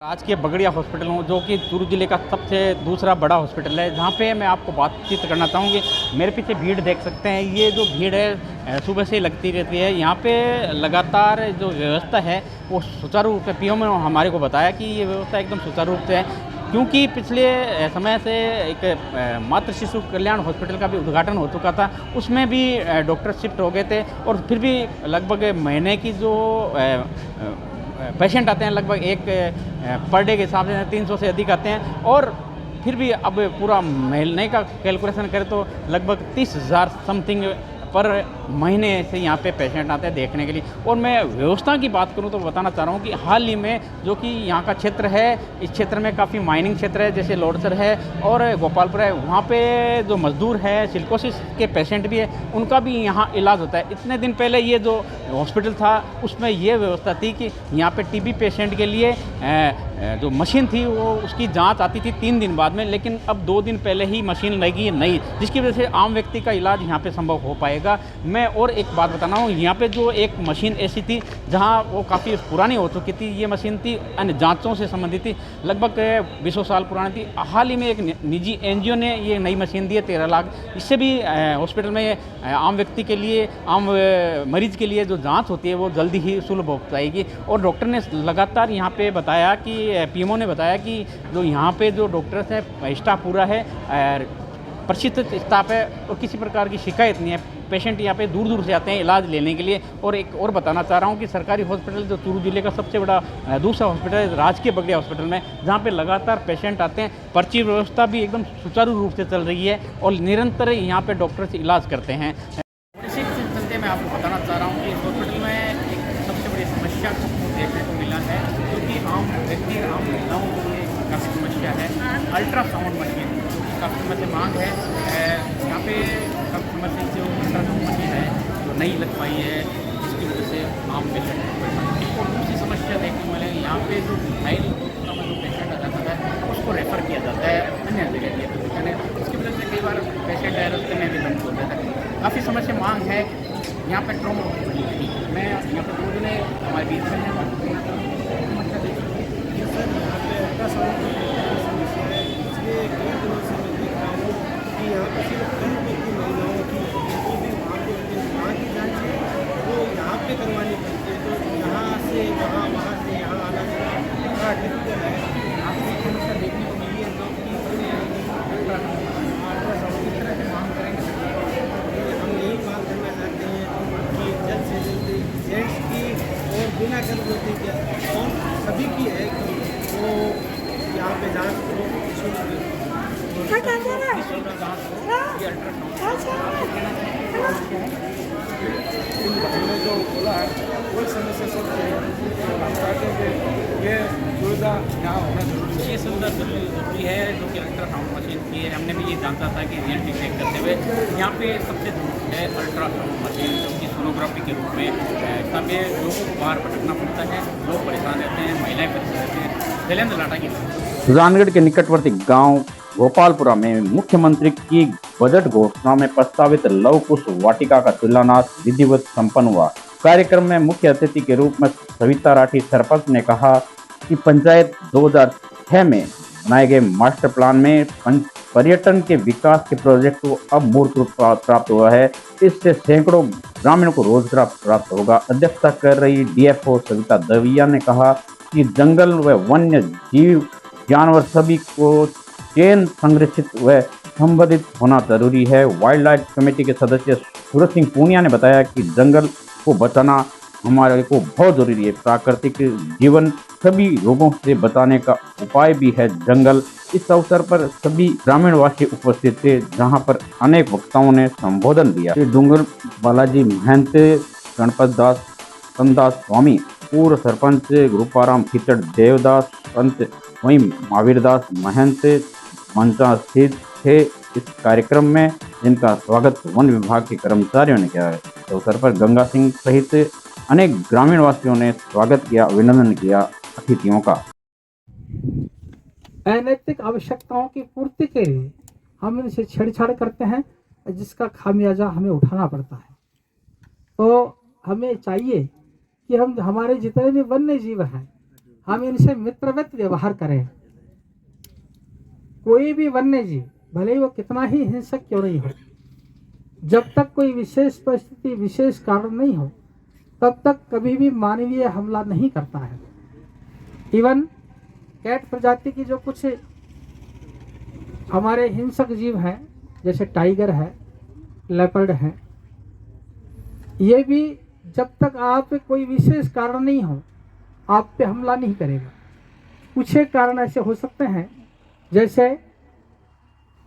आज के बगड़िया हॉस्पिटल हूँ, जो कि चूरू जिले का सबसे दूसरा बड़ा हॉस्पिटल है, जहाँ पे मैं आपको बातचीत करना चाहूँगी। मेरे पीछे भीड़ देख सकते हैं, ये जो भीड़ है सुबह से ही लगती रहती है। यहाँ पे लगातार जो व्यवस्था है वो सुचारू रूप से पीओ ने हमारे को बताया कि ये व्यवस्था एकदम सुचारू रूप से है, क्योंकि पिछले समय से एक मातृ शिशु कल्याण हॉस्पिटल का भी उद्घाटन हो चुका था। उसमें भी डॉक्टर शिफ्ट हो गए थे और फिर भी लगभग महीने की जो पेशेंट आते हैं, लगभग एक पर डे के हिसाब से 300 से अधिक आते हैं। और फिर भी अब पूरा महीने का कैलकुलेशन करें तो लगभग 30,000 समथिंग पर महीने से यहाँ पे पेशेंट आते हैं देखने के लिए। और मैं व्यवस्था की बात करूँ तो बताना चाह रहा हूँ कि हाल ही में जो कि यहाँ का क्षेत्र है, इस क्षेत्र में काफ़ी माइनिंग क्षेत्र है, जैसे लोडसर है और गोपालपुर है। वहाँ पे जो मजदूर है, सिलिकोसिस के पेशेंट भी है, उनका भी यहाँ इलाज होता है। इतने दिन पहले ये जो हॉस्पिटल था उसमें ये व्यवस्था थी कि यहाँ पे टीबी पेशेंट के लिए जो मशीन थी वो उसकी जांच आती थी 3 दिन बाद में, लेकिन अब 2 दिन पहले ही मशीन लगी है नई, जिसकी वजह से आम व्यक्ति का इलाज यहाँ पे संभव हो पाएगा। मैं और एक बात बताना हूँ, यहाँ पे जो एक मशीन ऐसी थी जहाँ वो काफ़ी पुरानी हो चुकी थी, ये मशीन थी अन्य जाँचों से संबंधित थी, लगभग 20 साल पुरानी थी। हाल ही में एक निजी NGO ने ये नई मशीन दी है 13 लाख। इससे भी हॉस्पिटल में आम व्यक्ति के लिए, आम मरीज के लिए जो जाँच होती है वो जल्दी ही सुलभ हो पाएगी। और डॉक्टर ने लगातार यहाँ पे बताया कि पीएमओ ने बताया कि जो यहाँ पे जो डॉक्टर्स हैं, स्टाफ पूरा है, प्रशिक्षित स्टाफ है और किसी प्रकार की शिकायत नहीं है। पेशेंट यहाँ पे दूर दूर से आते हैं इलाज लेने के लिए। और एक और बताना चाह रहा हूँ कि सरकारी हॉस्पिटल जो चूरू जिले का सबसे बड़ा दूसरा हॉस्पिटल है, राजकीय बगड़िया हॉस्पिटल में, जहाँ पे लगातार पेशेंट आते हैं। पर्ची व्यवस्था भी एकदम सुचारू रूप से चल रही है और निरंतर यहाँ पे डॉक्टर्स इलाज करते हैं। इसी के चलते मैं आपको बताना चाह रहा हूँ कि इस हॉस्पिटल में एक सबसे बड़ी समस्या को देखने को मिला है, क्योंकि आम व्यक्ति, आम महिलाओं के लिए काफ़ी समस्या है। अल्ट्रासाउंड मशीन काफ़ी समय से मांग है। यहाँ पे काफ़ी समय से जो अल्ट्रासाउंड मशीन है जो नहीं लग पाई है, जिसकी वजह से आम पेशेंट को दूसरी समस्या देखने को मिलेगी। यहाँ पे जो घायल जो पेशेंट आ जाता है उसको रेफ़र किया जाता है अन्य जगह के लिए, उसकी वजह से कई बार पेशेंट है रास्ते में भी दम हो जाता है। काफ़ी समय से मांग है यहाँ पर ट्रॉमा। मैं यहाँ पर 2 दिन हमारे बीच में है, यहाँ पर सिर्फ गर्भवती महिलाओं की जो भी माँ की जाँच है वो यहाँ पे करवानी पड़ती है। तो यहाँ से वहाँ, वहाँ से यहाँ आना बड़ा डिफिकल्ट है। आपको समस्या देखने को मिली है जो कि अल्ट्रासाउंड की तरह से मांग करेंगे। हम यही बात करना चाहते हैं कि जल्द से जल्द जेंट्स की और बिना गर्भवती के और सभी की है कि वो यहाँ पे जाँच करो। हमने जो बोला है कोई समस्या हम चाहते हैं कि ये सुविधा यहाँ होना जरूरी है। ये सुविधा जरूरी है जो कि अल्ट्रासाउंड मशीन की है। हमने भी ये जानता था कि रियलिटी चेक करते हुए यहाँ पे सबसे जरूरी है अल्ट्रासाउंड मशीन, जो कि सोनोग्राफी के रूप में तब ये लोगों को बाहर भटकना पड़ता है, लोग परेशान रहते हैं, महिलाएं परेशान रहते हैं। शैलेंद्र लाटा की सुजानगढ़ के निकटवर्ती गांव गोपालपुरा में मुख्यमंत्री की बजट घोषणा में प्रस्तावित लव कुश वाटिका का शिलान्यास विधिवत संपन्न हुआ। कार्यक्रम में मुख्य अतिथि के रूप में सविता राठी सरपंच ने कहा कि पंचायत 2006 में बनाए गए मास्टर प्लान में पर्यटन के विकास के प्रोजेक्ट को अब मूर्त रूप प्राप्त हुआ है। इससे सैकड़ों ग्रामीणों को रोजगार प्राप्त होगा। अध्यक्षता कर रही DFO सविता दविया ने कहा कि जंगल व वन्य जीव जानवर सभी को चयन संरक्षित व संबंधित होना जरूरी है। वाइल्ड लाइफ कमेटी के सदस्य सूरज सिंह पूनिया ने बताया कि जंगल को बचाना हमारे को बहुत जरूरी है। प्राकृतिक जीवन सभी रोगों से बचाने का उपाय भी है जंगल। इस अवसर पर सभी ग्रामीणवासी उपस्थित थे, जहां पर अनेक वक्ताओं ने संबोधन दिया। डूंगर बालाजी महंत, गणपत दास संदास स्वामी, पूर्व सरपंच रूपाराम खिचड़, देवदास पंत, वहीं महावीर दास महंत मंचा स्थित थे इस कार्यक्रम में, जिनका स्वागत वन विभाग के कर्मचारियों ने किया है। इस अवसर पर गंगा सिंह सहित अनेक ग्रामीण वासियों ने स्वागत किया, अभिनंदन किया अतिथियों का। अनैतिक आवश्यकताओं की पूर्ति के लिए हम इनसे छेड़छाड़ करते हैं, जिसका खामियाजा हमें उठाना पड़ता है। तो हमें चाहिए कि हम हमारे जितने भी वन्य जीव हैं हम इनसे मित्रवत व्यवहार करें। कोई भी वन्य जीव भले ही वो कितना ही हिंसक क्यों नहीं हो, जब तक कोई विशेष परिस्थिति विशेष कारण नहीं हो तब तक कभी भी मानवीय हमला नहीं करता है। इवन कैट प्रजाति की जो कुछ हमारे हिंसक जीव हैं जैसे टाइगर है, लेपर्ड है, ये भी जब तक आप पे कोई विशेष कारण नहीं हो आप पे हमला नहीं करेगा। कुछ एक कारण ऐसे हो सकते हैं जैसे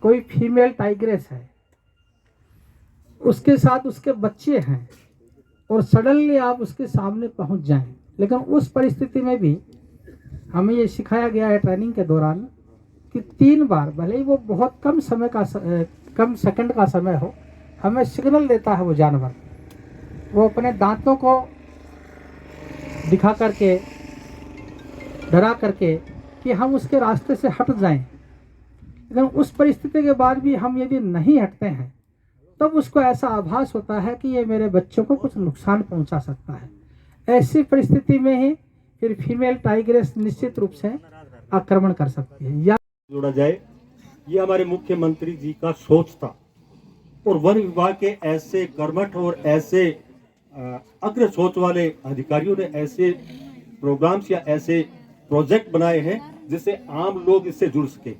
कोई फीमेल टाइग्रेस है, उसके साथ उसके बच्चे हैं और सडनली आप उसके सामने पहुंच जाएं, लेकिन उस परिस्थिति में भी हमें ये सिखाया गया है ट्रेनिंग के दौरान कि 3 बार, भले ही वो बहुत कम सेकंड का समय हो, हमें सिग्नल देता है वो जानवर। वो अपने दांतों को दिखा करके, डरा करके कि हम उसके रास्ते से हट जाएं, लेकिन उस परिस्थिति के बाद भी हम यदि नहीं हटते हैं तब उसको ऐसा आभास होता है कि ये मेरे बच्चों को कुछ नुकसान पहुंचा सकता है। ऐसी परिस्थिति में ही फिर फीमेल टाइग्रेस निश्चित रूप से आक्रमण कर सकती है। या जोड़ा जाए, ये हमारे मुख्यमंत्री जी का सोच था और वन विभाग के ऐसे कर्मठ और ऐसे अग्र सोच वाले अधिकारियों ने ऐसे प्रोग्राम्स या ऐसे प्रोजेक्ट बनाए हैं जिससे आम लोग इससे जुड़ सके।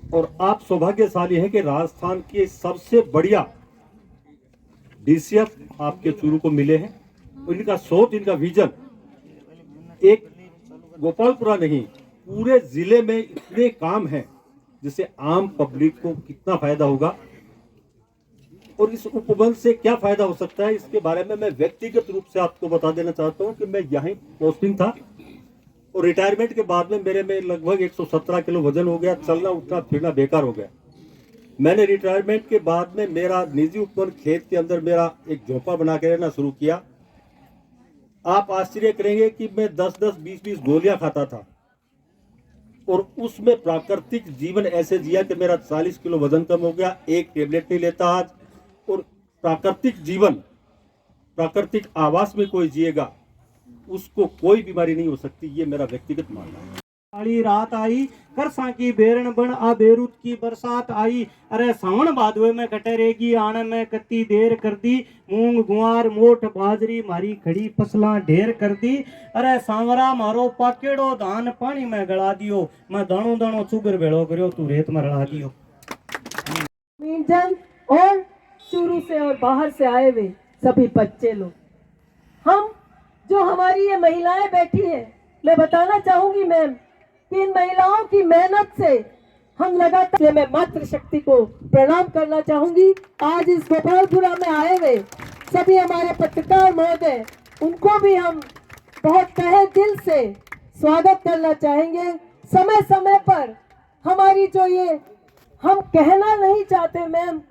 और आप सौभाग्यशाली हैं कि राजस्थान के सबसे बढ़िया डीसीएफ आपके चूरू को मिले हैं। इनका सोच, इनका विजन एक गोपालपुरा नहीं, पूरे जिले में इतने काम हैं जिससे आम पब्लिक को कितना फायदा होगा और इस उपवन से क्या फायदा हो सकता है, इसके बारे में मैं व्यक्तिगत रूप से आपको बता देना चाहता हूं कि मैं यहीं पोस्टिंग था और रिटायरमेंट के बाद में मेरे में लगभग 117 किलो वजन हो गया, चलना उठना फिरना बेकार हो गया। मैंने रिटायरमेंट के बाद में मेरा निजी उपवन खेत के अंदर मेरा एक झोंपा बना के रहना शुरू किया। आप आश्चर्य करेंगे कि मैं 10-10, 20-20 गोलियां खाता था और उसमें प्राकृतिक जीवन ऐसे जिया कि मेरा 40 किलो वजन कम हो गया, एक टेबलेट नहीं लेता आज। और प्राकृतिक जीवन, प्राकृतिक आवास में कोई जिएगा उसको कोई बीमारी नहीं हो सकती, ये मेरा व्यक्तिगत मानना है। काली रात आई, करसा की बेरन बन आ बेरुत की बरसात आई। अरे सावन भादवे में कटरेगी आने में कत्ती देर कर दी। मूंग गुआर मोठ बाजरी मारी खड़ी फसलां ढेर कर दी। अरे सांवरा मारो पाकेड़ो धान पानी में गला दियो। मैं दाणो दाणो चुगर भेड़ो करियो तू रेत में रला दियो। जन और चूरू से और बाहर से आए हुए सभी बच्चे लोग, हम जो हमारी ये महिलाएं बैठी हैं, मैं बताना चाहूंगी मैम कि इन महिलाओं की मेहनत से हम लगातार, मैं मातृशक्ति को प्रणाम करना चाहूंगी। आज इस गोपालपुरा में आए हुए सभी हमारे पत्रकार महोदय, उनको भी हम बहुत तहे दिल से स्वागत करना चाहेंगे। समय समय पर हमारी जो ये, हम कहना नहीं चाहते मैम,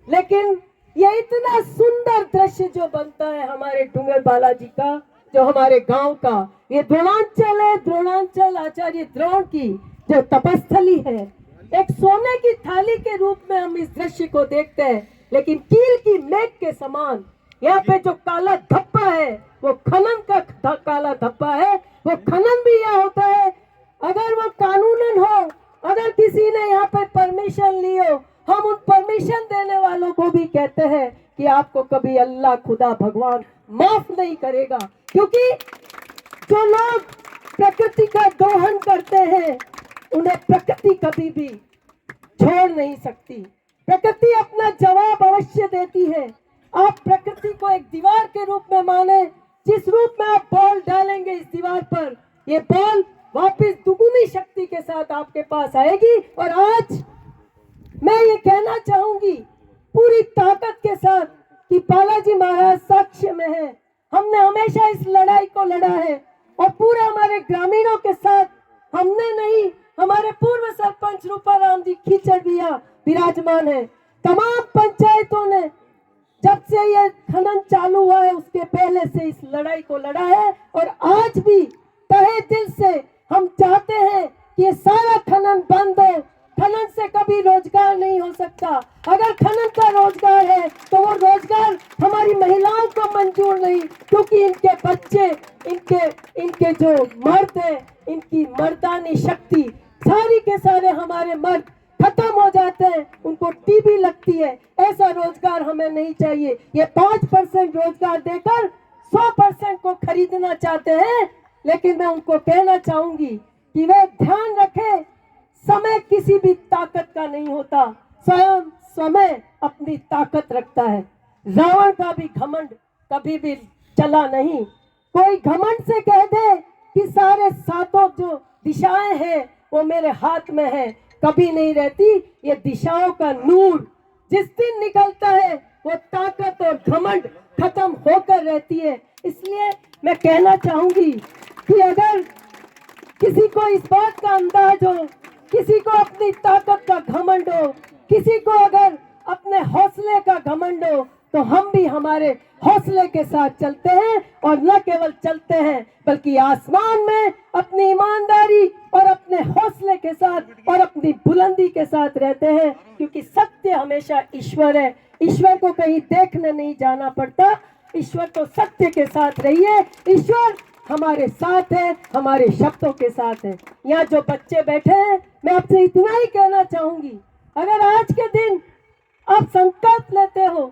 लेकिन ये इतना सुंदर दृश्य जो बनता है हमारे डूंगर बालाजी का, जो हमारे गांव का, ये द्रोणांचल है। द्रोणांचल आचार्य द्रोण की जो तपस्थली है, एक सोने की थाली के रूप में हम इस दृश्य को देखते हैं, लेकिन कील की मेघ के समान यहाँ पे जो काला धब्बा है वो खनन का काला धब्बा है। वो खनन भी यहाँ होता है। अगर वो कानूनन हो, अगर किसी ने यहाँ पे परमिशन ली हो, हम उन परमिशन देने वालों को भी कहते हैं कि आपको कभी अल्लाह खुदा भगवान माफ नहीं करेगा, क्योंकि जो लोग प्रकृति का दोहन करते हैं उन्हें प्रकृति कभी भी छोड़ नहीं सकती। प्रकृति अपना जवाब अवश्य देती है। आप प्रकृति को एक दीवार के रूप में माने, जिस रूप में आप बॉल डालेंगे इस दीवार पर, ये बॉल वापस दुगुनी शक्ति के साथ आपके पास आएगी। और आज मैं ये कहना चाहूंगी पूरी ताकत के साथ कि बालाजी महाराज साक्ष्य में है। हमने हमेशा इस लड़ाई को लड़ा है और पूरे हमारे ग्रामीणों के साथ हमने नहीं, हमारे पूर्व सरपंच रूपाराम जी खींचड़ भैया विराजमान है। तमाम पंचायतों ने जब से ये खनन चालू हुआ है उसके पहले से इस लड़ाई को लड़ा है और आज भी तहे दिल से हम चाहते हैं कि ये सारा खनन बंद हो। खनन से कभी रोजगार नहीं हो सकता। अगर खनन का रोजगार है तो वो रोजगार हमारी महिलाओं को मंजूर नहीं, क्योंकि इनके बच्चे, इनके जो की मर्दानी शक्ति, सारी के सारे हमारे मर्द खत्म हो जाते हैं, उनको टीबी लगती है। ऐसा रोजगार हमें नहीं चाहिए। ये 5% रोजगार देकर 100% को खरीदना चाहते हैं, लेकिन मैं उनको कहना चाहूंगी कि वे ध्यान रखें, समय किसी भी ताकत का नहीं होता, स्वयं समय अपनी ताकत रखता है। रावण का भी घमंड कभी भी चला नहीं। कोई घमंड से कह दे कि सारे सातों जो दिशाएं हैं वो मेरे हाथ में है, कभी नहीं रहती। ये दिशाओं का नूर जिस दिन निकलता है वो ताकत और घमंड खत्म होकर रहती है। इसलिए मैं कहना चाहूंगी कि अगर किसी को इस बात का अंदाज हो, किसी को अपनी ताकत का घमंड हो, किसी को अगर अपने हौसले का घमंड हो, तो हम भी हमारे हौसले के साथ चलते हैं, और न केवल चलते हैं बल्कि आसमान में अपनी ईमानदारी और अपने हौसले के साथ और अपनी बुलंदी के साथ रहते हैं, क्योंकि सत्य हमेशा ईश्वर है। ईश्वर को कहीं देखने नहीं जाना पड़ता, ईश्वर तो सत्य के साथ रहिए। ईश्वर हमारे साथ है, हमारे शब्दों के साथ है। यहाँ जो बच्चे बैठे हैं, मैं आपसे इतना ही कहना चाहूंगी, अगर आज के दिन आप संकल्प लेते हो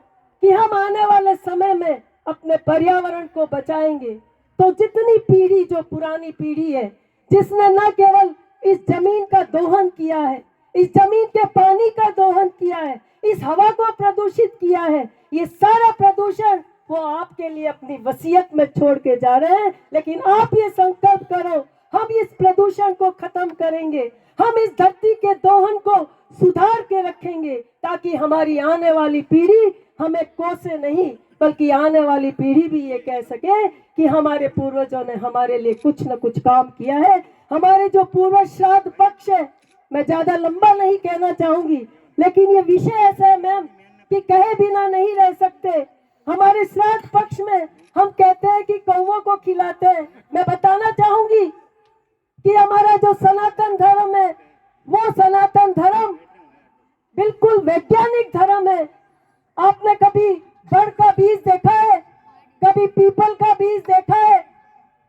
कि हम आने वाले समय में अपने पर्यावरण को बचाएंगे, तो जितनी पीढ़ी, जो पुरानी पीढ़ी है, जिसने न केवल इस जमीन का दोहन किया है, इस जमीन के पानी का दोहन किया है, इस हवा को प्रदूषित किया है, ये सारा प्रदूषण वो आपके लिए अपनी वसीयत में छोड़ के जा रहे हैं। लेकिन आप ये संकल्प करो, हम इस प्रदूषण को खत्म करेंगे, हम इस धरती के दोहन को सुधार के रखेंगे, ताकि हमारी आने वाली पीढ़ी हमें कोसे नहीं, बल्कि आने वाली पीढ़ी भी ये कह सके कि हमारे पूर्वजों ने हमारे लिए कुछ न कुछ काम किया है। हमारे जो पूर्वज श्राद्ध पक्ष है, मैं ज्यादा लंबा नहीं कहना चाहूंगी, लेकिन ये विषय ऐसा है मैम कि कहे बिना नहीं रह सकते। हमारे श्राद्ध पक्ष में हम कहते हैं कि कौवों को खिलाते हैं। मैं बताना चाहूंगी कि हमारा जो सनातन धर्म है, वो सनातन धर्म बिल्कुल वैज्ञानिक धर्म है। आपने कभी बड़ का बीज देखा है? कभी पीपल का बीज देखा है?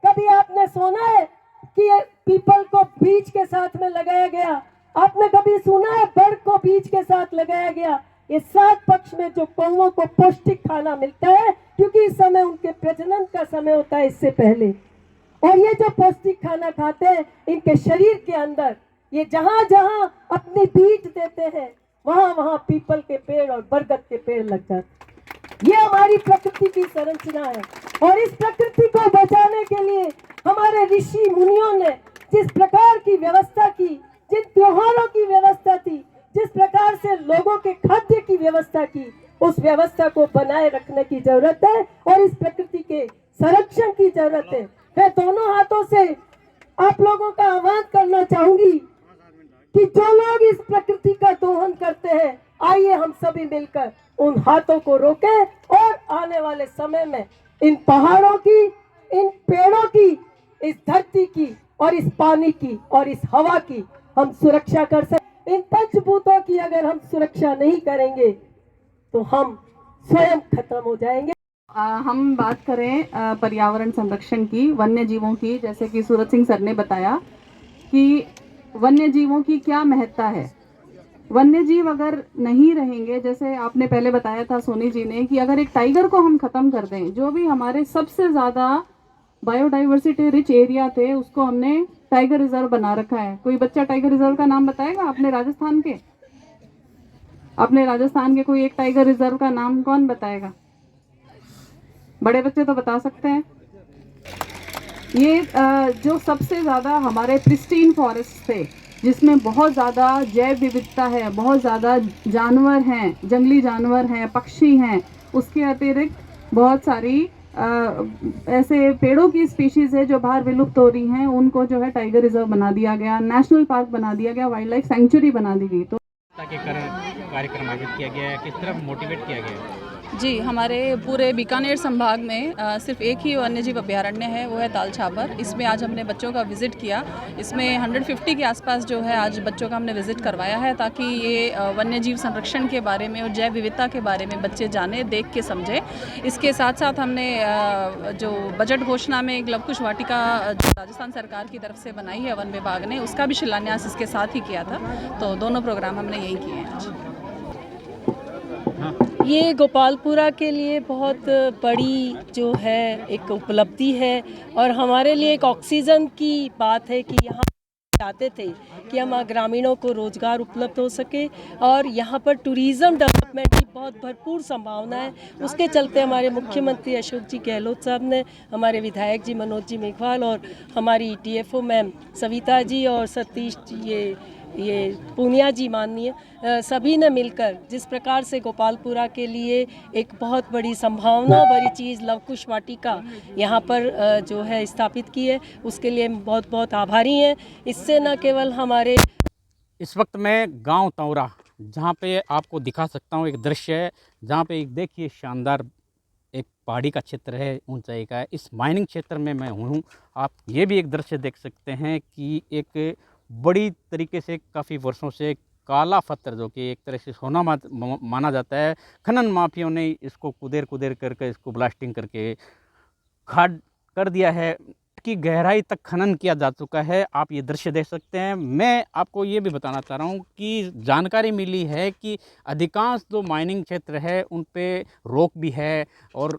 कभी आपने सुना है कि ये पीपल को बीज के साथ में लगाया गया? आपने कभी सुना है बड़ को बीज के साथ लगाया गया? ये श्राद्ध पक्ष में जो कौवों को पौष्टिक खाना मिलता है, क्योंकि इस समय उनके प्रजनन का समय होता है इससे पहले, और ये जो पौष्टिक खाना खाते हैं, इनके शरीर के अंदर ये जहां जहां अपनी बीज देते हैं, वहां वहां पीपल के पेड़ और बरगद के पेड़ लग जाते। ये हमारी प्रकृति की संरचना है, और इस प्रकृति को बचाने के लिए हमारे ऋषि मुनियों ने जिस प्रकार की व्यवस्था की, जिन त्योहारों की व्यवस्था थी, जिस प्रकार से लोगों के खाद्य की व्यवस्था की, उस व्यवस्था को बनाए रखने की जरूरत है, और इस प्रकृति के संरक्षण की जरूरत है। मैं दोनों हाथों से आप लोगों का आह्वान करना चाहूंगी कि जो लोग इस प्रकृति का दोहन करते हैं, आइए हम सभी मिलकर उन हाथों को रोकें, और आने वाले समय में इन पहाड़ों की, इन पेड़ों की, इस धरती की, और इस पानी की, और इस हवा की हम सुरक्षा कर सकते। इन पंचभूतों की अगर हम सुरक्षा नहीं करेंगे तो हम स्वयं खत्म हो जाएंगे। हम बात करें पर्यावरण संरक्षण की, वन्य जीवों की, जैसे कि सूरज सिंह सर ने बताया कि वन्य जीवों की क्या महत्ता है। वन्य जीव अगर नहीं रहेंगे, जैसे आपने पहले बताया था सोनी जी ने, कि अगर एक टाइगर को हम खत्म कर दें, जो भी हमारे सबसे ज़्यादा बायोडाइवर्सिटी रिच एरिया थे, उसको हमने टाइगर रिजर्व बना रखा है। कोई बच्चा टाइगर रिजर्व का नाम बताएगा? अपने राजस्थान के, अपने राजस्थान के कोई एक टाइगर रिजर्व का नाम कौन बताएगा? बड़े बच्चे तो बता सकते हैं। ये जो सबसे ज़्यादा हमारे प्रिस्टीन फॉरेस्ट थे, जिसमें बहुत ज़्यादा जैव विविधता है, बहुत ज़्यादा जानवर हैं, जंगली जानवर हैं, पक्षी हैं, उसके अतिरिक्त बहुत सारी ऐसे पेड़ों की स्पीशीज है जो बाहर विलुप्त हो रही हैं, उनको जो है टाइगर रिजर्व बना दिया गया, नेशनल पार्क बना दिया गया, वाइल्ड लाइफ सेंचुरी बना दी गई। तो कार्यक्रम आयोजित किया गया है, किस तरह मोटिवेट किया गया है? जी, हमारे पूरे बीकानेर संभाग में सिर्फ एक ही वन्यजीव अभयारण्य है, वो है ताल छापर। इसमें आज हमने बच्चों का विज़िट किया। इसमें 150 के आसपास जो है आज बच्चों का हमने विज़िट करवाया है, ताकि ये वन्यजीव संरक्षण के बारे में और जैव विविधता के बारे में बच्चे जाने, देख के समझे। इसके साथ साथ हमने जो बजट घोषणा में एक लवकुश वाटिका जो राजस्थान सरकार की तरफ से बनाई है वन विभाग ने, उसका भी शिलान्यास इसके साथ ही किया था। तो दोनों प्रोग्राम हमने यही किए हैं आज। ये गोपालपुरा के लिए बहुत बड़ी जो है एक उपलब्धि है और हमारे लिए एक ऑक्सीजन की बात है कि यहाँ चाहते थे कि हम ग्रामीणों को रोज़गार उपलब्ध हो सके और यहाँ पर टूरिज़्म डेवलपमेंट की बहुत भरपूर संभावना है। उसके चलते हमारे मुख्यमंत्री अशोक जी गहलोत साहब ने, हमारे विधायक जी मनोज जी मेघवाल और हमारी TFO मैम सविता जी और सतीश जी ये पूनिया जी माननीय सभी ने मिलकर जिस प्रकार से गोपालपुरा के लिए एक बहुत बड़ी संभावना भरी चीज़ लवकुश वाटिका यहाँ पर जो है स्थापित की है, उसके लिए बहुत बहुत आभारी हैं। इससे न केवल हमारे इस वक्त मैं गांव तौरा जहां पे आपको दिखा सकता हूं एक दृश्य है, जहां पे एक देखिए शानदार एक पहाड़ी का क्षेत्र है, ऊंचाई का है। इस माइनिंग क्षेत्र में मैं हूँ। आप ये भी एक दृश्य देख सकते हैं कि एक बड़ी तरीके से काफ़ी वर्षों से काला पत्थर, जो कि एक तरह से सोना माना जाता है, खनन माफियों ने इसको कुदेर करके इसको ब्लास्टिंग करके खाद कर दिया है कि गहराई तक खनन किया जा चुका है। आप ये दृश्य देख सकते हैं। मैं आपको ये भी बताना चाह रहा हूँ कि जानकारी मिली है कि अधिकांश जो माइनिंग क्षेत्र है उन पे रोक भी है, और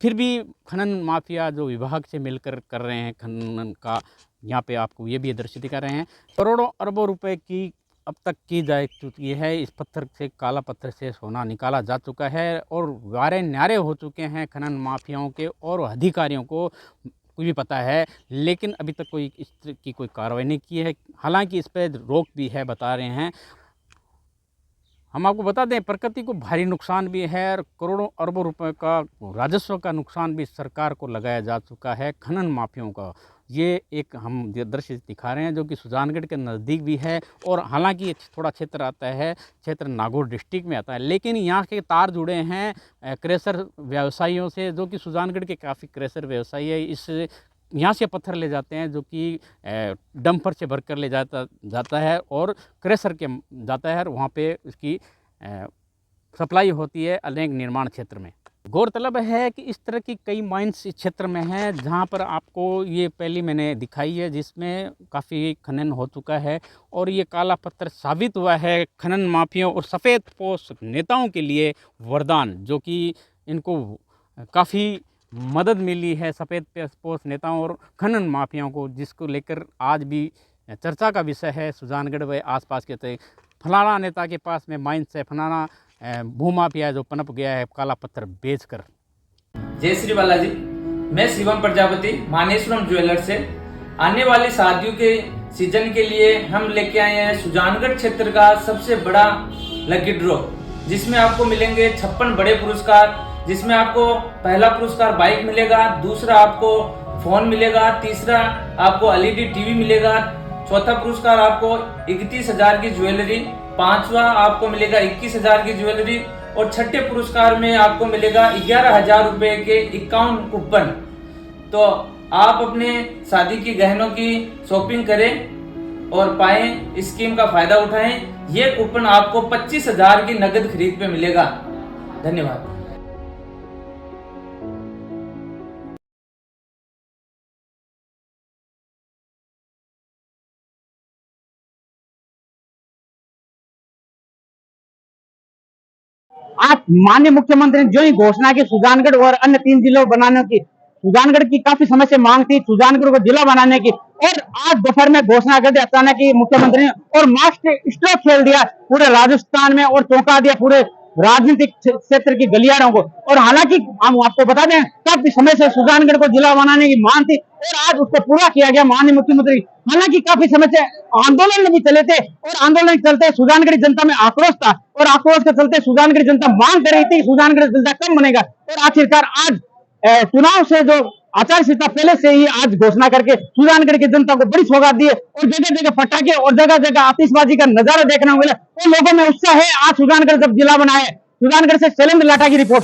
फिर भी खनन माफिया जो विभाग से मिलकर कर रहे हैं खनन का, यहाँ पे आपको ये भी दृश्य दिखा रहे हैं। करोड़ों अरबों रुपए की अब तक की जा चुकी है। इस पत्थर से, काला पत्थर से सोना निकाला जा चुका है और वारे न्यारे हो चुके हैं खनन माफियाओं के, और अधिकारियों को कुछ भी पता है, लेकिन अभी तक कोई इस तरह की कोई कार्रवाई नहीं की है। हालांकि इस पर रोक भी है, बता रहे हैं। हम आपको बता दें, प्रकृति को भारी नुकसान भी है और करोड़ों अरबों रुपए का राजस्व का नुकसान भी सरकार को लगाया जा चुका है खनन माफियाओं का। ये एक हम दृश्य दिखा रहे हैं जो कि सुजानगढ़ के नज़दीक भी है, और हालांकि ये थोड़ा क्षेत्र आता है, क्षेत्र नागौर डिस्ट्रिक्ट में आता है, लेकिन यहाँ के तार जुड़े हैं क्रेशर व्यवसायियों से, जो कि सुजानगढ़ के काफ़ी क्रेशर व्यवसायी है। इस यहाँ से पत्थर ले जाते हैं जो कि डंपर से भरकर ले जाता है और क्रेशर के जाता है, और वहाँ पे उसकी सप्लाई होती है अनेक निर्माण क्षेत्र में। गौरतलब है कि इस तरह की कई माइंस इस क्षेत्र में हैं, जहाँ पर आपको ये पहली मैंने दिखाई है जिसमें काफ़ी खनन हो चुका है, और ये काला पत्थर साबित हुआ है खनन माफियाओं और सफ़ेद पोश नेताओं के लिए वरदान, जो कि इनको काफ़ी मदद मिली है सफ़ेद पोश नेताओं और खनन माफियाओं को, जिसको लेकर आज भी चर्चा का विषय है सुजानगढ़ व आसपास के। फलाना नेता के पास में माइंस है, फलाना भूमाफिया जो पनप गया है काला पत्थर बेचकर। जय श्री बालाजी, मैं शिवम प्रजापति मानेश्वरम ज्वेलर्स से आने वाली शादियों के सीजन के लिए हम लेके आए हैं सुजानगढ़ क्षेत्र का सबसे बड़ा लकी ड्रॉ, जिसमें आपको मिलेंगे 56 बड़े पुरस्कार, जिसमें आपको पहला पुरस्कार बाइक मिलेगा, दूसरा आपको फोन मिलेगा, तीसरा आपको LED टीवी मिलेगा, चौथा पुरस्कार आपको 31,000 की ज्वेलरी, पांचवा आपको मिलेगा 21,000 की ज्वेलरी, और छठे पुरस्कार में आपको मिलेगा 11,000 रुपए के 51 कूपन। तो आप अपने शादी की गहनों की शॉपिंग करें और पाएं, इस स्कीम का फायदा उठाएं। ये कूपन आपको 25,000 की नगद खरीद पे मिलेगा। धन्यवाद। आज माननीय मुख्यमंत्री ने जो ही घोषणा की सुजानगढ़ और अन्य 3 जिलों बनाने की, सुजानगढ़ की काफी समय से मांग थी सुजानगढ़ को जिला बनाने की, और आज दोपहर में घोषणा कर दी अचानक ही मुख्यमंत्री ने, और मास्टर स्ट्रोक खेल दिया पूरे राजस्थान में और चौंका दिया पूरे राजनीतिक क्षेत्र की गलियारों को। और हालांकि हम आपको बता दें, काफी समय से सुजानगढ़ को जिला बनाने की मांग थी और आज उसको पूरा किया गया माननीय मुख्यमंत्री। हालांकि काफी समय से आंदोलन भी चले थे और आंदोलन के चलते सुजानगढ़ जनता में आक्रोश था, और आक्रोश के चलते सुजानगढ़ जनता मांग कर रही थी सुजानगढ़ जनता कब बनेगा, और आखिरकार आज चुनाव से जो आचार संहिता पहले से ही आज घोषणा करके सुजानगढ़ की जनता को बड़ी सौगात दी है, और जगह जगह पटाखे और जगह जगह आतिशबाजी का नजारा देखने को मिला। तो लोगों में उत्साह है आज सुजानगढ़ जब जिला बनाए सुजानगढ़ से शैलेंद्र लाठा की रिपोर्ट।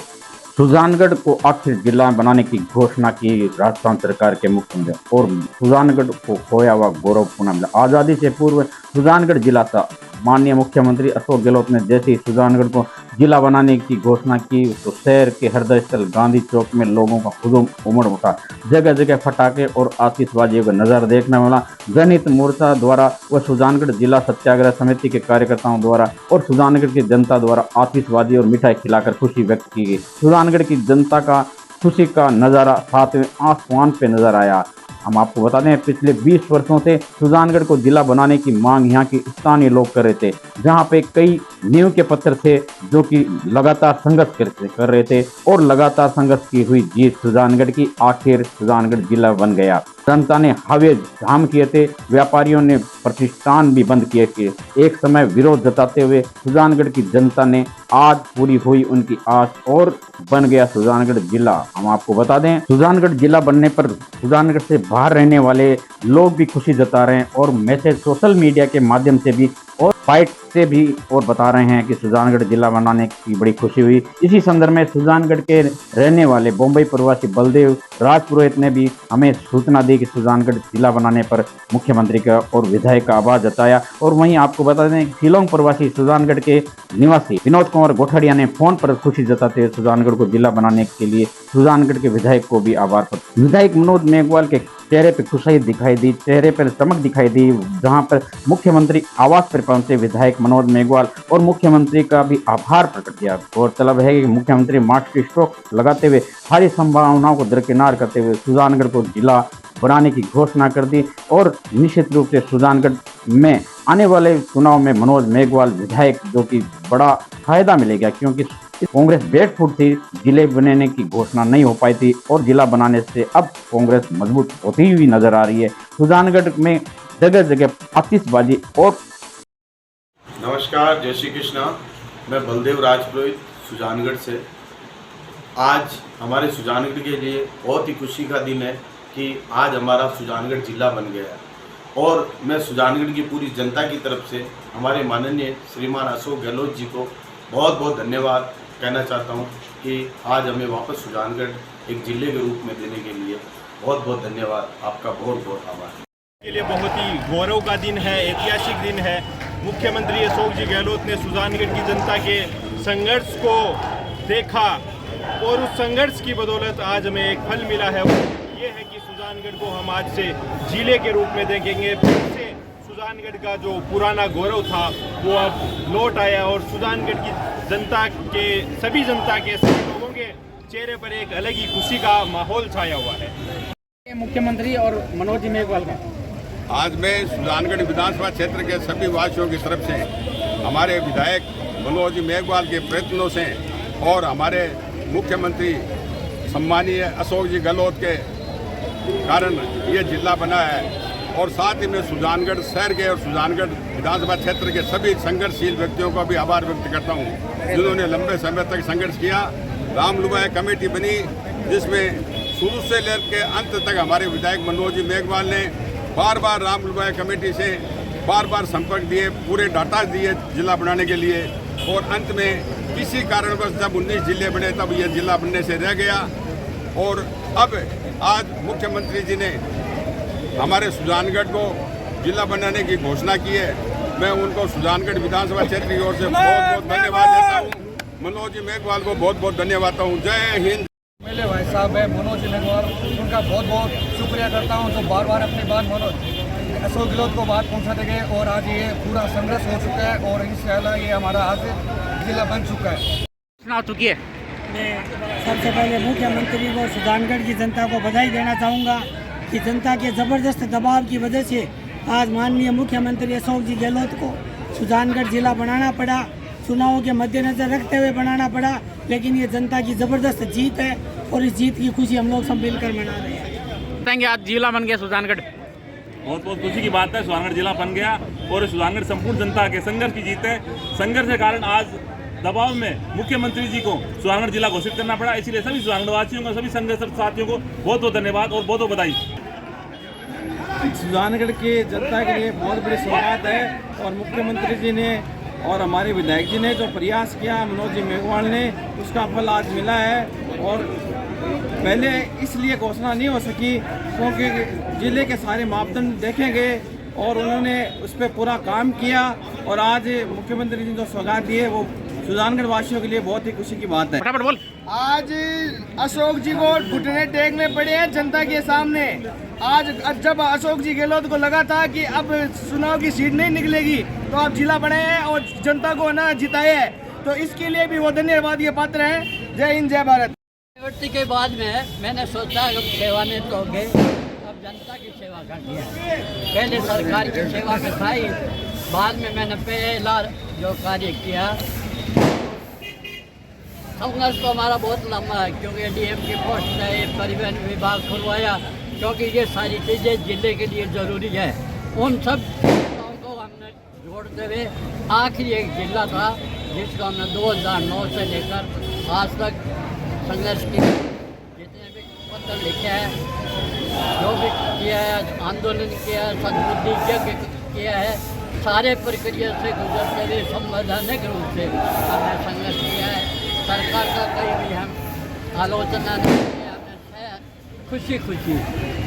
सुजानगढ़ को आखिर जिला बनाने की घोषणा की राजस्थान सरकार के मुख्यमंत्री और सुजानगढ़ को खोया हुआ गौरव पुनः मिला। आजादी से पूर्व सुजानगढ़ जिला था। माननीय मुख्यमंत्री अशोक गहलोत ने जैसे ही सुजानगढ़ को जिला बनाने की घोषणा की तो शहर के हृदय स्थल गांधी चौक में लोगों का हुजूम उमड़ उठा। जगह जगह फटाके और आतिशबाजी का नजारा देखने मिला। जनहित मोर्चा द्वारा व सुजानगढ़ जिला सत्याग्रह समिति के कार्यकर्ताओं द्वारा और सुजानगढ़ की जनता द्वारा आतिशबाजी और मिठाई खिलाकर खुशी व्यक्त की गई। सुजानगढ़ की जनता का खुशी का नजारा सातवें आसमान पे नजर आया। हम आपको बता दें, पिछले 20 वर्षों से सुजानगढ़ को जिला बनाने की मांग यहाँ के स्थानीय लोग कर रहे थे, जहाँ पे कई नींव के पत्थर थे जो कि लगातार संघर्ष कर रहे थे और लगातार संघर्ष की हुई जीत सुजानगढ़ की आखिर सुजानगढ़ जिला बन गया। जनता ने हवे जाम किए थे, व्यापारियों ने प्रतिष्ठान भी बंद किए थे। एक समय विरोध जताते हुए सुजानगढ़ की जनता ने आज पूरी हुई उनकी आस और बन गया सुजानगढ़ जिला। हम आपको बता दें, सुजानगढ़ जिला बनने पर सुजानगढ़ से बाहर रहने वाले लोग भी खुशी जता रहे हैं और मैसेज सोशल मीडिया के माध्यम से भी और फाइट से भी और बता रहे हैं कि सुजानगढ़ जिला बनाने की बड़ी खुशी हुई। इसी संदर्भ में सुजानगढ़ के रहने वाले बम्बई प्रवासी बलदेव राजपुरोहित ने भी हमें सूचना दी कि सुजानगढ़ जिला बनाने पर मुख्यमंत्री का और विधायक का आभार जताया। और वहीं आपको बता दें, शिलोंग प्रवासी सुजानगढ़ के निवासी विनोद कुमार गोठड़िया ने फोन पर खुशी जताते हुए सुजानगढ़ को जिला बनाने के लिए सुजानगढ़ के विधायक को भी आभार प्रकट। विधायक मनोज मेघवाल के चेहरे पर खुशी दिखाई दी, चेहरे पर चमक दिखाई दी, जहां पर मुख्यमंत्री आवास पर पहुंचे विधायक मनोज मेघवाल और मुख्यमंत्री का भी आभार प्रकट किया। गौरतलब है कि मुख्यमंत्री मास्टर स्ट्रोक लगाते हुए सारी संभावनाओं को दरकिनार करते हुए सुजानगढ़ को जिला बनाने की घोषणा कर दी और निश्चित रूप से सुजानगढ़ में आने वाले चुनाव में मनोज मेघवाल विधायक जो कि बड़ा फायदा मिलेगा, क्योंकि कांग्रेस बैकफुट थी, जिले बनाने की घोषणा नहीं हो पाई थी और जिला बनाने से अब कांग्रेस मजबूत होती हुई नजर आ रही है। सुजानगढ़ में जगह जगह आतिशबाजी और नमस्कार, जय श्री कृष्णा। मैं बलदेव राजपुरोहित सुजानगढ़ से। आज हमारे सुजानगढ़ के लिए बहुत ही खुशी का दिन है कि आज हमारा सुजानगढ़ जिला बन गया है और मैं सुजानगढ़ की पूरी जनता की तरफ से हमारे माननीय श्रीमान अशोक गहलोत जी को बहुत बहुत धन्यवाद कहना चाहता हूं कि आज हमें वापस सुजानगढ़ एक जिले के रूप में देने के लिए बहुत बहुत धन्यवाद। आपका बहुत बहुत आभार। के लिए बहुत ही गौरव का दिन है, ऐतिहासिक दिन है। मुख्यमंत्री अशोक जी गहलोत ने सुजानगढ़ की जनता के संघर्ष को देखा और उस संघर्ष की बदौलत आज हमें एक फल मिला है। ये है कि सुजानगढ़ को हम आज से जिले के रूप में देखेंगे। फिर से सुजानगढ़ का जो पुराना गौरव था वो अब लौट आया और सुजानगढ़ की जनता के सभी लोगों के चेहरे पर एक अलग ही खुशी का माहौल छाया हुआ है। मुख्यमंत्री और मनोज जी मेघवाल का आज मैं सुजानगढ़ विधानसभा क्षेत्र के सभी वासियों की तरफ से हमारे विधायक मनोज जी मेघवाल के प्रयत्नों से और हमारे मुख्यमंत्री सम्मानीय अशोक जी गहलोत के कारण ये जिला बना है और साथ ही मैं सुजानगढ़ शहर के और सुजानगढ़ विधानसभा क्षेत्र के सभी संघर्षशील व्यक्तियों का भी आभार व्यक्त करता हूँ जिन्होंने लंबे समय तक संघर्ष किया। राम लुबाई कमेटी बनी जिसमें शुरू से लेकर अंत तक हमारे विधायक मनोज जी मेघवाल ने बार बार राम लुबाई कमेटी से बार बार संपर्क दिए, पूरे डाटा दिए जिला बनाने के लिए और अंत में किसी कारणवश जब 19 जिले बने तब यह जिला बनने से रह गया और अब आज मुख्यमंत्री जी ने हमारे सुजानगढ़ को जिला बनाने की घोषणा की है। मैं उनको सुजानगढ़ विधानसभा क्षेत्र की ओर से बहुत बहुत धन्यवाद देता हूँ। मनोज जी मेघवाल को बहुत बहुत धन्यवाद देता हूँ। जय हिंद। मेरे भाई साहब है मनोज जी मेघवाल, उनका बहुत बहुत शुक्रिया करता हूँ जो बार बार अपनी बात मनोज अशोक गहलोत को बात पहुँचाते गए और आज ये पूरा संघर्ष हो चुका है और इंशाल्लाह ये हमारा आज जिला बन चुका है। चुनाव चुकी है। मैं सबसे पहले मुख्यमंत्री को सुजानगढ़ की जनता को बधाई देना चाहूँगा कि जनता के ज़बरदस्त दबाव की वजह से आज माननीय मुख्यमंत्री अशोक जी गहलोत को सुजानगढ़ जिला बनाना पड़ा। चुनावों के मद्देनज़र रखते हुए बनाना पड़ा, लेकिन ये जनता की ज़बरदस्त जीत है और इस जीत की खुशी हम लोग सब मिलकर मना रहे हैं। बताएंगे आज जिला बन गया सुजानगढ़, बहुत बहुत खुशी की बात है। सुजानगढ़ जिला बन गया और सुजानगढ़ संपूर्ण जनता के संघर्ष की जीत है। संघर्ष के कारण आज दबाव में मुख्यमंत्री जी को सुजानगढ़ जिला घोषित करना पड़ा, इसलिए सभी सुजानगढ़ वासियों को, सभी संघर्ष साथियों को बहुत बहुत धन्यवाद और बहुत बहुत बधाई। सुजानगढ़ की जनता के लिए बहुत बड़ी सौगात है और मुख्यमंत्री जी ने और हमारे विधायक जी ने जो प्रयास किया मनोज जी मेघवाल ने, उसका फल आज मिला है। और पहले इसलिए घोषणा नहीं हो सकी क्योंकि ज़िले के सारे मापदंड देखे गए और उन्होंने उस पर पूरा काम किया। और आज मुख्यमंत्री जी जो सौगात दिए वो सुजानगढ़ वासियों के लिए बहुत ही खुशी की बात है। फटाफट बोल। आज अशोक जी को घुटने टेकने पड़े हैं जनता के सामने। आज जब अशोक जी गहलोत को लगा था कि अब चुनाव की सीट नहीं निकलेगी तो आप जिला बने हैं और जनता को ना जिताए हैं, तो इसके लिए भी वो धन्यवाद के पात्र हैं। जय हिंद, जय भारत। निवृत्ति के बाद में मैंने सोचा सेवानिवृत्त हो गए, अब जनता की सेवा करनी है। पहले सरकार की सेवा करवाई, बाद में मैंने पहला जो कार्य किया। संघर्ष तो हमारा बहुत लंबा है क्योंकि डीएम की पोस्ट है, परिवहन विभाग खुलवाया, क्योंकि ये सारी चीज़ें जिले के लिए ज़रूरी है। उन सब को हमने जोड़ते हुए आखिरी एक जिला था जिसको हमने 2009 से लेकर आज तक संघर्ष की जितने भी पत्र लिखे हैं, जो भी किया है, आंदोलन किया है, सद्बुद्धि यज्ञ किया है, सारे प्रक्रिया से गुजरते हुए संवैधानिक रूप से हमने संघर्ष किया है। सरकार का कहीं भी हम आलोचना नहीं किया, हमने खुशी खुशी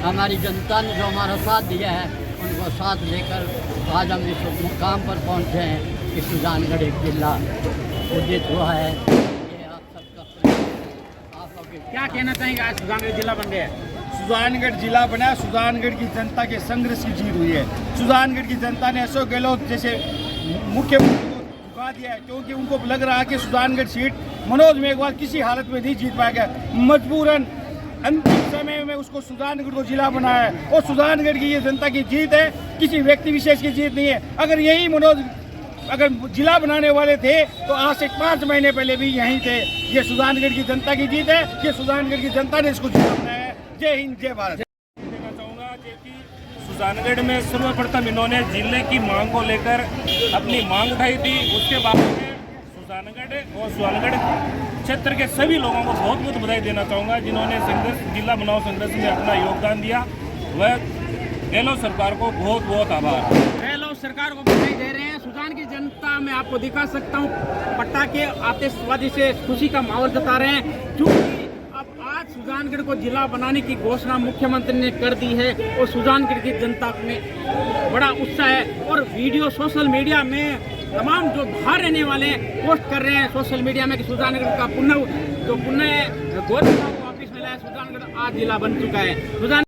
हमारी जनता ने जो हमारा साथ दिया है उनको साथ लेकर आज हम इस मुकाम पर पहुंचे हैं कि सुजानगढ़ एक जिला उदित हुआ है। ये आप सबका आप लोग क्या कहना चाहेंगे, आज सुजानगढ़ जिला बन गया? सुजानगढ़ जिला बना, सुजानगढ़ की जनता के संघर्ष की जीत हुई है। सुजानगढ़ की जनता ने अशोक गहलोत जैसे मुख्यमंत्री को झुका दिया है क्योंकि उनको लग रहा है कि सुजानगढ़ सीट मनोज मेघवाल किसी हालत में नहीं जीत पाएगा। मजबूरन अंतिम समय में उसको सुजानगढ़ को जिला बनाया है और सुजानगढ़ की ये जनता की जीत है, किसी व्यक्ति विशेष की जीत नहीं है। अगर यही मनोज अगर जिला बनाने वाले थे तो आज से 5 महीने पहले भी यहीं थे। ये सुजानगढ़ की जनता की जीत है, ये सुजानगढ़ की जनता ने इसको जिला बनाया है। जय हिंद, जय भारत। कहना चाहूँगा कि सुजानगढ़ में सर्वप्रथम इन्होंने जिले की मांग को लेकर अपनी मांग उठाई थी। उसके बाद में सुजानगढ़ और सुजानगढ़ क्षेत्र के सभी लोगों को बहुत बहुत बधाई देना चाहूँगा जिन्होंने संघर्ष जिला बनाओ संघर्ष में अपना योगदान दिया। वह गहलोत सरकार को बहुत बहुत आभार। गहलोत सरकार को बधाई दे रहे हैं। सुजान की जनता मैं आपको दिखा सकता हूँ, पटाखे आतिशबाजी से खुशी का माहौल जता रहे हैं क्योंकि अब आज सुजानगढ़ को जिला बनाने की घोषणा मुख्यमंत्री ने कर दी है और सुजानगढ़ की जनता में बड़ा उत्साह है। और वीडियो सोशल मीडिया में तमाम जो बाहर रहने वाले हैं पोस्ट कर रहे हैं सोशल मीडिया में कि सुजानगढ़ का पुनः घोषणा वापिस मिला है, सुजानगढ़ आज जिला बन चुका है।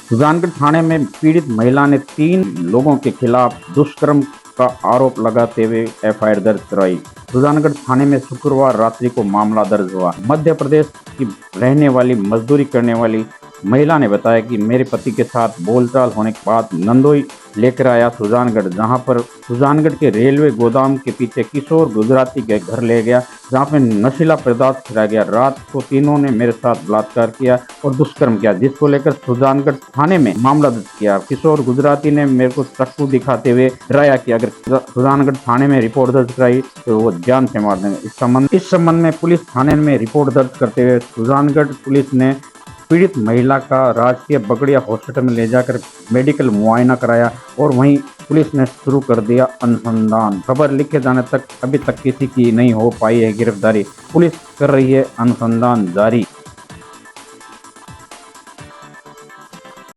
सुजानगढ़ थाने में पीड़ित महिला ने 3 लोगों के खिलाफ दुष्कर्म का आरोप लगाते हुए एफआईआर दर्ज कराई। सुजानगढ़ थाने में शुक्रवार रात्रि को मामला दर्ज हुआ। मध्य प्रदेश की रहने वाली मजदूरी करने वाली महिला ने बताया कि मेरे पति के साथ बोलचाल होने के बाद नंदोई लेकर आया सुजानगढ़, जहां पर सुजानगढ़ के रेलवे गोदाम के पीछे किशोर गुजराती के घर ले गया, जहां पे नशीला पदार्थ खिलाया गया। रात को तीनों ने मेरे साथ बलात्कार किया और दुष्कर्म किया, जिसको लेकर सुजानगढ़ थाने में मामला दर्ज किया। किशोर गुजराती ने मेरे को चाकू दिखाते हुए डराया कि अगर सुजानगढ़ थाने में रिपोर्ट दर्ज कराई तो वो जान से मार देंगे। इस संबंध में पुलिस थाने में रिपोर्ट दर्ज करते हुए सुजानगढ़ पुलिस ने पीड़ित महिला का राजकीय बगड़िया हॉस्पिटल में ले जाकर मेडिकल मुआयना कराया और वहीं पुलिस ने शुरू कर दिया अनुसंधान। खबर लिखे जाने तक अभी तक किसी की नहीं हो पाई है गिरफ्तारी। पुलिस कर रही है अनुसंधान जारी।